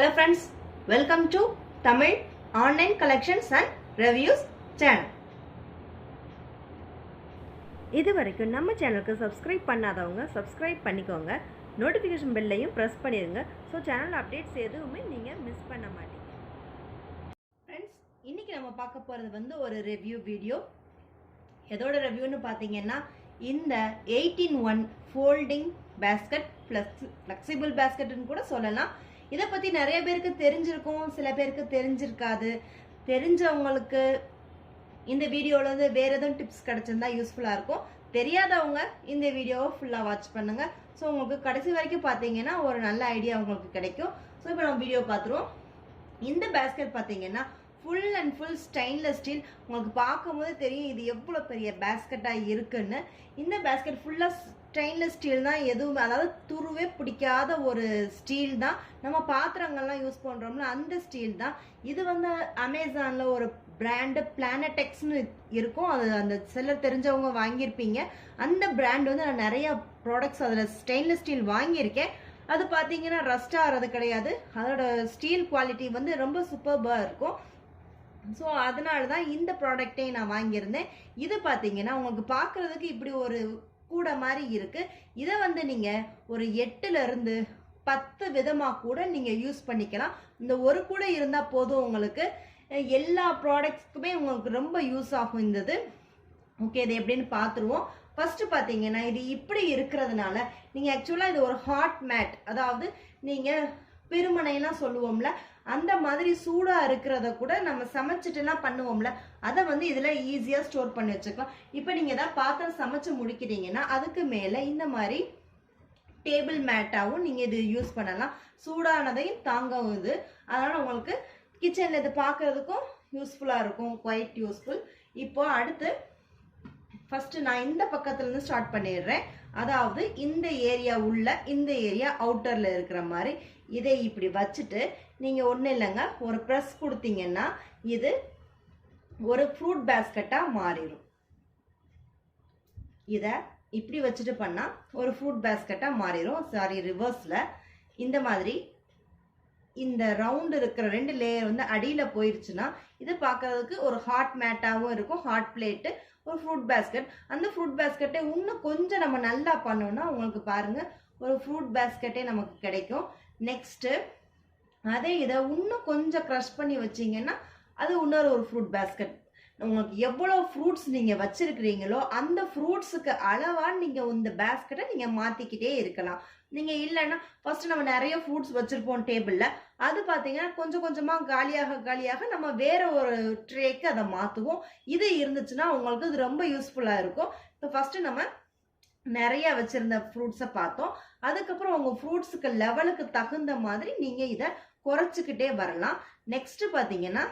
Hello friends, welcome to Tamil Online Collections and Reviews channel. இதுவரைக்கும் நம்ம சேனலுக்கு subscribe பண்ணாதவங்க சப்ஸ்கிரைப் பண்ணிக்கோங்க. நோட்டிஃபிகேஷன் பெல்லையும் ப்ரெஸ் பண்ணிடுங்க. ஸோ சேனல் அப்டேட்ஸ் எதுவுமே நீங்கள் மிஸ் பண்ண மாட்டீங்க. ஃப்ரெண்ட்ஸ், இன்றைக்கி நம்ம பார்க்க போகிறது ஒரு ரிவ்யூ வீடியோ. எதோட ரிவ்யூன்னு பார்த்தீங்கன்னா இந்த 18-1 ஃபோல்டிங் பேஸ்கெட் ஃப்ளெக்சிபிள் பேஸ்கெட்டுன்னு கூட சொல்லலாம். இதை பற்றி நிறைய பேருக்கு தெரிஞ்சிருக்கும், சில பேருக்கு தெரிஞ்சிருக்காது. தெரிஞ்சவங்களுக்கு இந்த வீடியோவில் வேறு எதுவும் டிப்ஸ் கிடச்சிருந்தா யூஸ்ஃபுல்லாக இருக்கும். தெரியாதவங்க இந்த வீடியோவை ஃபுல்லாக வாட்ச் பண்ணுங்கள். ஸோ உங்களுக்கு கடைசி வரைக்கும் பார்த்தீங்கன்னா ஒரு நல்ல ஐடியா உங்களுக்கு கிடைக்கும். ஸோ இப்போ நம்ம வீடியோ பார்த்துருவோம். இந்த பேஸ்கெட் பார்த்தீங்கன்னா full and full stainless steel. உங்களுக்கு பார்க்கும்போது தெரியும் இது எவ்வளோ பெரிய பேஸ்கெட்டாக இருக்குன்னு. இந்த பேஸ்கெட் ஃபுல்லாக ஸ்டெயின்லெஸ் ஸ்டீல் தான், எதுவும் அதாவது துருவே பிடிக்காத ஒரு ஸ்டீல் தான். நம்ம பாத்திரங்கள்லாம் யூஸ் பண்ணுறோம்ல அந்த ஸ்டீல் தான். இது அமேசானில் ஒரு பிராண்டு பிளானடெக்ஸ்னு இருக்கும். அது அந்த செல்லர் தெரிஞ்சவங்க வாங்கியிருப்பீங்க. அந்த பிராண்ட் நான் நிறைய ப்ராடக்ட்ஸ் அதில் ஸ்டெயின்லெஸ் ஸ்டீல் வாங்கியிருக்கேன். அது பார்த்தீங்கன்னா ரஸ்ட் ஆகிறது கிடையாது. அதோட ஸ்டீல் குவாலிட்டி ரொம்ப சூப்பர்பாக இருக்கும். ஸோ அதனால தான் இந்த ப்ராடக்டை நான் வாங்கியிருந்தேன். இது பார்த்தீங்கன்னா உங்களுக்கு பார்க்குறதுக்கு இப்படி ஒரு கூடை மாதிரி இருக்குது. இதை நீங்கள் ஒரு 8லிருந்து 10 விதமாக கூட நீங்கள் யூஸ் பண்ணிக்கலாம். இந்த ஒரு கூடை இருந்தால் போதும், உங்களுக்கு எல்லா ப்ராடக்ட்ஸ்க்குமே உங்களுக்கு ரொம்ப யூஸ் ஆகும் இந்த. ஓகே, இது எப்படின்னு பார்த்துருவோம். ஃபர்ஸ்ட் பார்த்தீங்கன்னா இது இப்படி இருக்கிறதுனால நீங்கள் ஆக்சுவலாக இது ஒரு ஹாட் மேட், அதாவது நீங்கள் பெருமனைலாம் சொல்லுவோம்ல அந்த மாதிரி சூடாக இருக்கிறத கூட நம்ம சமைச்சிட்டுலாம் பண்ணுவோம்ல, அதை இதில் ஈஸியாக ஸ்டோர் பண்ணி வச்சுக்கலாம். இப்போ நீங்கள் ஏதாவது பாத்திரம் சமைச்சு முடிக்கிறீங்கன்னா அதுக்கு மேலே இந்த மாதிரி டேபிள் மேட்டாகவும் நீங்கள் இது யூஸ் பண்ணலாம். சூடானதையும் தாங்கவும் இது. அதனால் உங்களுக்கு கிச்சனில் இது பார்க்குறதுக்கும் யூஸ்ஃபுல்லாக இருக்கும், குவைட் யூஸ்ஃபுல். இப்போ அடுத்து ஃபஸ்ட்டு நான் இந்த பக்கத்துலேருந்து ஸ்டார்ட் பண்ணிடுறேன். அதாவது இந்த ஏரியா உள்ள, இந்த ஏரியா அவுட்டரில் இருக்கிற மாதிரி இதை இப்படி வச்சுட்டு நீங்கள் ஒன்றும் இல்லைங்க, ஒரு ப்ரெஸ் கொடுத்தீங்கன்னா இது ஒரு ஃப்ரூட் பேஸ்கெட்டாக மாறிடும். இதை இப்படி வச்சுட்டு பண்ணால் ஒரு ஃப்ரூட் பேஸ்கெட்டாக மாறிடும். சாரி, ரிவர்ஸில் இந்த மாதிரி இந்த ரவுண்டு இருக்கிற 2 லேயர் அடியில் போயிடுச்சுன்னா இது பார்க்கறதுக்கு ஒரு ஹாட் மேட்டாகவும் இருக்கும், ஹாட் பிளேட்டு, ஒரு ஃப்ரூட் பேஸ்கெட். அந்த ஃப்ரூட் பேஸ்கெட்டை இன்னும் கொஞ்சம் நம்ம நல்லா பண்ணோம்னா உங்களுக்கு பாருங்கள் ஒரு ஃப்ரூட் பேஸ்கெட்டே நமக்கு கிடைக்கும். நெக்ஸ்ட்டு அதே இதை இன்னும் கொஞ்சம் க்ரஷ் பண்ணி வச்சிங்கன்னா அது இன்னொரு ஒரு ஃப்ரூட் பேஸ்கெட். உங்களுக்கு எவ்வளோ ஃப்ரூட்ஸ் நீங்கள் வச்சுருக்கிறீங்களோ அந்த ஃப்ரூட்ஸுக்கு அளவாக நீங்கள் இந்த பேஸ்கெட்டை நீங்கள் மாற்றிக்கிட்டே இருக்கலாம். நீங்கள் இல்லைன்னா ஃபஸ்ட்டு நம்ம நிறைய ஃப்ரூட்ஸ் வச்சுருப்போம் டேபிளில், அது பார்த்தீங்கன்னா கொஞ்சம் கொஞ்சமாக காலியாக நம்ம வேறு ஒரு ட்ரேக்கு அதை மாற்றுவோம். இது இருந்துச்சுன்னா உங்களுக்கு இது ரொம்ப யூஸ்ஃபுல்லாக இருக்கும். இப்போ ஃபஸ்ட்டு நம்ம நிறைய வச்சுருந்த ஃப்ரூட்ஸை பார்த்தோம். அதுக்கப்புறம் உங்கள் ஃப்ரூட்ஸுக்கு லெவலுக்கு தகுந்த மாதிரி நீங்கள் இதை குறைச்சிக்கிட்டே வரலாம். நெக்ஸ்ட்டு பார்த்தீங்கன்னா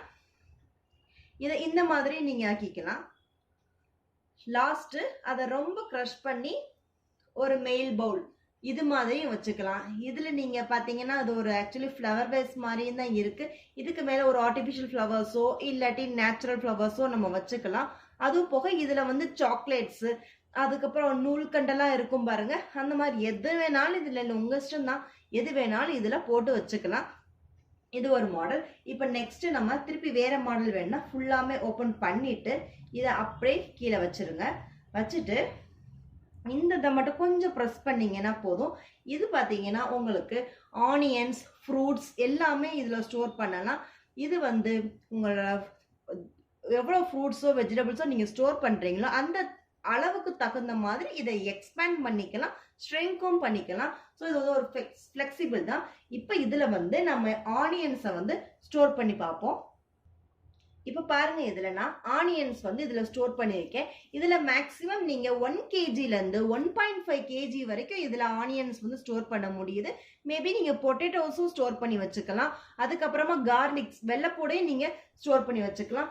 இதை இந்த மாதிரி நீங்கள் ஆக்கிக்கலாம். லாஸ்ட்டு அதை ரொம்ப க்ரஷ் பண்ணி ஒரு மெயில் பவுல் இது மாதிரியும் வச்சுக்கலாம். இதில் நீங்கள் பார்த்தீங்கன்னா அது ஒரு ஆக்சுவலி ஃப்ளவர் வேஸ் மாதிரியும் தான் இருக்குது. இதுக்கு மேலே ஒரு ஆர்டிஃபிஷியல் ஃப்ளவர்ஸோ இல்லாட்டி நேச்சுரல் ஃப்ளவர்ஸோ நம்ம வச்சுக்கலாம். அதுவும் போக இதில் சாக்லேட்ஸு, அதுக்கப்புறம் நூல்கண்டெல்லாம் இருக்கும் பாருங்க, அந்த மாதிரி எது வேணாலும் இதில் உங்கள் இஷ்டம் தான், எது வேணாலும் இதில் போட்டு வச்சுக்கலாம். இது ஒரு மாடல். இப்போ நெக்ஸ்ட்டு நம்ம திருப்பி வேறு மாடல் வேணும்னா ஃபுல்லாமே ஓப்பன் பண்ணிவிட்டு இதை அப்படியே கீழே வச்சுருங்க. வச்சுட்டு இந்த மட்டும் கொஞ்சம் ப்ரெஸ் பண்ணிங்கன்னா போதும். இது பார்த்தீங்கன்னா உங்களுக்கு ஆனியன்ஸ், ஃப்ரூட்ஸ் எல்லாமே இதில் ஸ்டோர் பண்ணலாம். இது உங்களோட எவ்வளோ ஃப்ரூட்ஸோ வெஜிடபிள்ஸோ நீங்கள் ஸ்டோர் பண்ணுறீங்களோ அந்த அளவுக்கு தகுந்த மாதிரி இதை எக்ஸ்பேண்ட் பண்ணிக்கலாம், ஸ்ட்ரெங்கும் பண்ணிக்கலாம். ஸோ இது ஒரு ஃப்ளெக்சிபிள் தான். இப்போ இதில் நம்ம ஆனியன்ஸை ஸ்டோர் பண்ணி பார்ப்போம். இப்போ பாருங்க, இதில் நான் ஆனியன்ஸ் இதில் ஸ்டோர் பண்ணியிருக்கேன். இதில் மேக்ஸிமம் நீங்கள் 1 kgலேருந்து 1.5 kg வரைக்கும் இதில் ஆனியன்ஸ் ஸ்டோர் பண்ண முடியுது. மேபி நீங்கள் பொட்டேட்டோஸும் ஸ்டோர் பண்ணி வச்சுக்கலாம். அதுக்கப்புறமா கார்லிக்ஸ், வெள்ளைப்பூடையும் நீங்கள் ஸ்டோர் பண்ணி வச்சுக்கலாம்.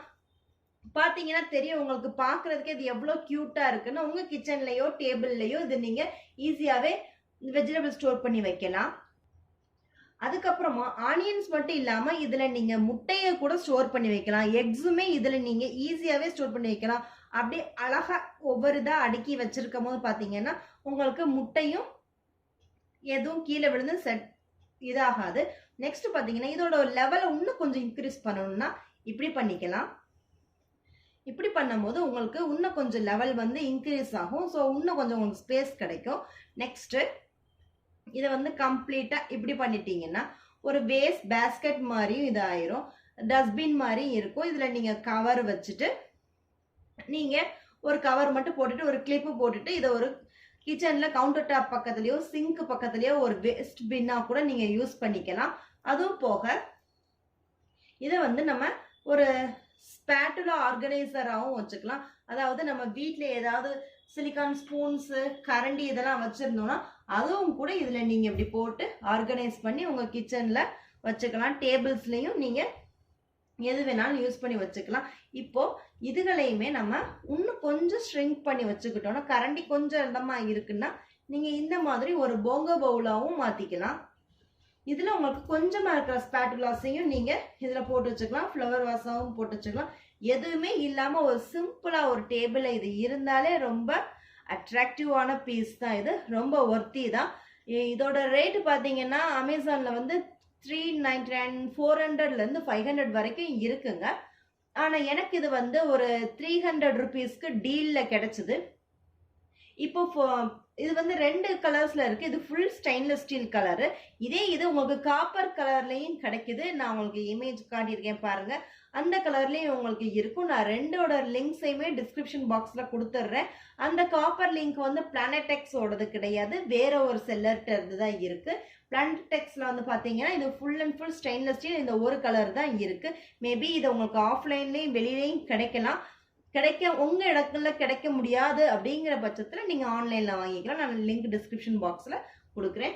பார்த்தீங்கன்னா தெரியும் உங்களுக்கு, பார்க்குறதுக்கே இது எவ்வளோ க்யூட்டாக இருக்குன்னு. உங்கள் கிச்சன்லேயோ டேபிள்லையோ இது நீங்கள் ஈஸியாகவே வெஜிடபிள் ஸ்டோர் பண்ணி வைக்கலாம். அதுக்கப்புறமா ஆனியன்ஸ் மட்டும் இல்லாமல் இதில் நீங்கள் முட்டையை கூட ஸ்டோர் பண்ணி வைக்கலாம். எக்ஸுமே இதில் நீங்கள் ஈஸியாகவே ஸ்டோர் பண்ணி வைக்கலாம். அப்படியே அழகாக ஒவ்வொரு இதாக அடுக்கி வச்சுருக்கும் போது பார்த்தீங்கன்னா உங்களுக்கு முட்டையும் எதுவும் கீழே விழுந்து இதாகாது. நெக்ஸ்ட் பாத்தீங்கன்னா இதோட லெவலை இன்னும் கொஞ்சம் இன்க்ரீஸ் பண்ணணும்னா இப்படி பண்ணிக்கலாம். இப்படி பண்ணும்போது உங்களுக்கு இன்னும் கொஞ்சம் லெவல் வந்து இன்க்ரீஸ் ஆகும். ஸோ இன்னும் கொஞ்சம் உங்களுக்கு ஸ்பேஸ் கிடைக்கும். நெக்ஸ்ட் இதை வந்து கம்ப்ளீட்டா இப்படி பண்ணிட்டீங்கன்னா ஒரு வேஸ்ட் பேஸ்கெட் மாதிரியும் இது ஆயிரும், டஸ்ட்பின் மாதிரி இருக்கும். இதுல நீங்க கவர் வச்சுட்டு நீங்க ஒரு கவர் மட்டும் போட்டுட்டு ஒரு கிளிப்பு போட்டுட்டு இதை ஒரு கிச்சன்ல கவுண்டர் டாப் பக்கத்துலயோ சிங்க் பக்கத்துலயோ ஒரு வேஸ்ட் பின்னா கூட நீங்க யூஸ் பண்ணிக்கலாம். அதுவும் போக இதை வந்து நம்ம ஒரு ஸ்பேட்டுலா ஆர்கனைசராகவும் வச்சுக்கலாம். அதாவது நம்ம வீட்ல ஏதாவது சிலிகான் ஸ்பூன்ஸ் கரண்டி இதெல்லாம் வச்சிருந்தோம்னா அதுவும் கூட இதுல நீங்க இப்படி போட்டு ஆர்கனைஸ் பண்ணி உங்க கிச்சன்ல வச்சுக்கலாம். டேபிள்ஸ்லயும் நீங்க எது வேணாலும் யூஸ் பண்ணி வச்சுக்கலாம். இப்போ இதுகளையுமே நம்ம இன்னும் கொஞ்சம் ஷ்ரிங்க் பண்ணி வச்சுக்கிட்டோம்னா கரண்டி கொஞ்சம் இடமா இருக்குன்னா நீங்க இந்த மாதிரி ஒரு போங்க பவுலாவும் மாத்திக்கலாம். இதுல உங்களுக்கு கொஞ்சமா இருக்கிற ஸ்பேட்டுலாஸையும் நீங்க இதுல போட்டு வச்சுக்கலாம், ஃப்ளவர் வாஸாவும் போட்டு வச்சுக்கலாம். எதுவுமே இல்லாம ஒரு சிம்பிளா ஒரு டேபிள்ல இது இருந்தாலே ரொம்ப அட்ராக்டிவான பீஸ் தான். இது ரொம்ப ஒர்த்தி தான். இதோட ரேட் பாத்தீங்கன்னா அமேசான்ல வந்து 399 400ல இருந்து 500 வரைக்கும் இருக்குங்க. ஆனா எனக்கு இது வந்து ஒரு 300 ருபீஸ்க்கு டீல்ல கிடைச்சது. இப்போ இது வந்து 2 கலர்ஸ்ல இருக்கு. இது ஃபுல் ஸ்டெயின்லெஸ் ஸ்டீல் கலரு. இதே இது உங்களுக்கு காப்பர் கலர்லயும் கிடைக்குது. நான் உங்களுக்கு இமேஜ் காட்டியிருக்கேன் பாருங்க. அந்த கலர்லயும் உங்களுக்கு இருக்கும். நான் ரெண்டோட லிங்க்ஸையுமே டிஸ்கிரிப்ஷன் பாக்ஸ்ல கொடுத்துட்றேன். அந்த காப்பர் லிங்க் வந்து பிளானடெக்ஸோடது கிடையாது, வேற ஒரு செல்லர்கிட்ட இருந்து தான் இருக்கு. பிளானடெக்ஸ்ல வந்து பாத்தீங்கன்னா இது full and full stainless steel, இந்த ஒரு கலர் தான் இருக்கு. மேபி இது உங்களுக்கு ஆஃப்லைன்லயும் வெளியிலையும் கிடைக்கலாம். உங்க இடத்துல கிடைக்க முடியாது அப்படிங்கிற பட்சத்துல நீங்க ஆன்லைன்ல வாங்கிக்கலாம். நான் லிங்க் டிஸ்கிரிப்ஷன் பாக்ஸ்ல கொடுக்குறேன்.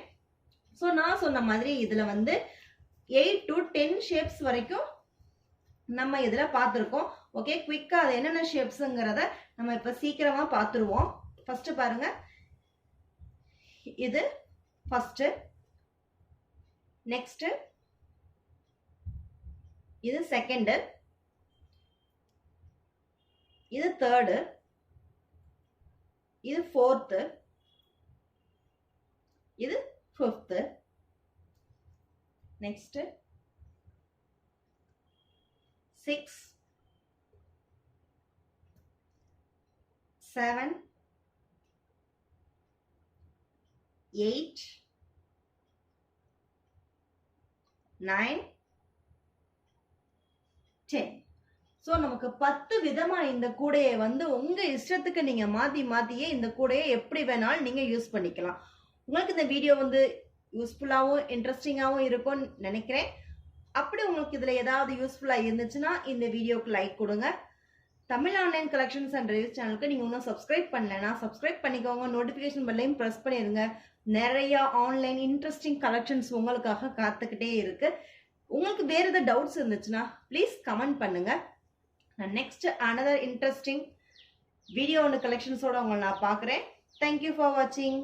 ஸோ நான் சொன்ன மாதிரி இதுல வந்து 8 to 10 ஷேப்ஸ் வரைக்கும் நம்ம இதுல பார்த்துருக்கோம். ஓகே, குவிக்கா அது என்னென்ன ஷேப்ஸ்ங்கிறத நம்ம இப்ப சீக்கிரமா பார்த்துருவோம். ஃபர்ஸ்ட் பாருங்க, இது ஃபர்ஸ்ட், நெக்ஸ்ட் இது செகண்ட், இது தேர்டு, இது ஃபோர்த்து, இது ஃபிஃப்த்து, நெக்ஸ்ட் 6, 7, 8, 9, 10. ஸோ நமக்கு 10 விதமா இந்த கூடையை வந்து உங்க இஷ்டத்துக்கு நீங்க மாத்தியே இந்த கூடையை எப்படி வேணாலும் நீங்க யூஸ் பண்ணிக்கலாம். உங்களுக்கு இந்த வீடியோ வந்து யூஸ்ஃபுல்லாகவும் இன்ட்ரெஸ்டிங்காகவும் இருக்கும்னு நினைக்கிறேன். அப்படி உங்களுக்கு இதுல ஏதாவது யூஸ்ஃபுல்லா இருந்துச்சுன்னா இந்த வீடியோக்கு லைக் கொடுங்க. Tamil online collections and reviews சேனலுக்கு நீங்க இன்னும் சப்ஸ்கிரைப் பண்ணலன்னா சப்ஸ்கிரைப் பண்ணிக்கோங்க. நோட்டிபிகேஷன் பெல்லையும் பிரஸ் பண்ணிருங்க. நிறைய ஆன்லைன் இன்ட்ரெஸ்டிங் கலெக்ஷன்ஸ் உங்களுக்காக காத்துக்கிட்டே இருக்கு. உங்களுக்கு வேற ஏதாவது டவுட்ஸ் இருந்துச்சுன்னா ப்ளீஸ் கமெண்ட் பண்ணுங்க. நெக்ஸ்ட் another interesting வீடியோ ஒன்று கலெக்ஷன்ஸோட உங்களை நான் பார்க்குறேன். தேங்க்யூ ஃபார் வாட்சிங்.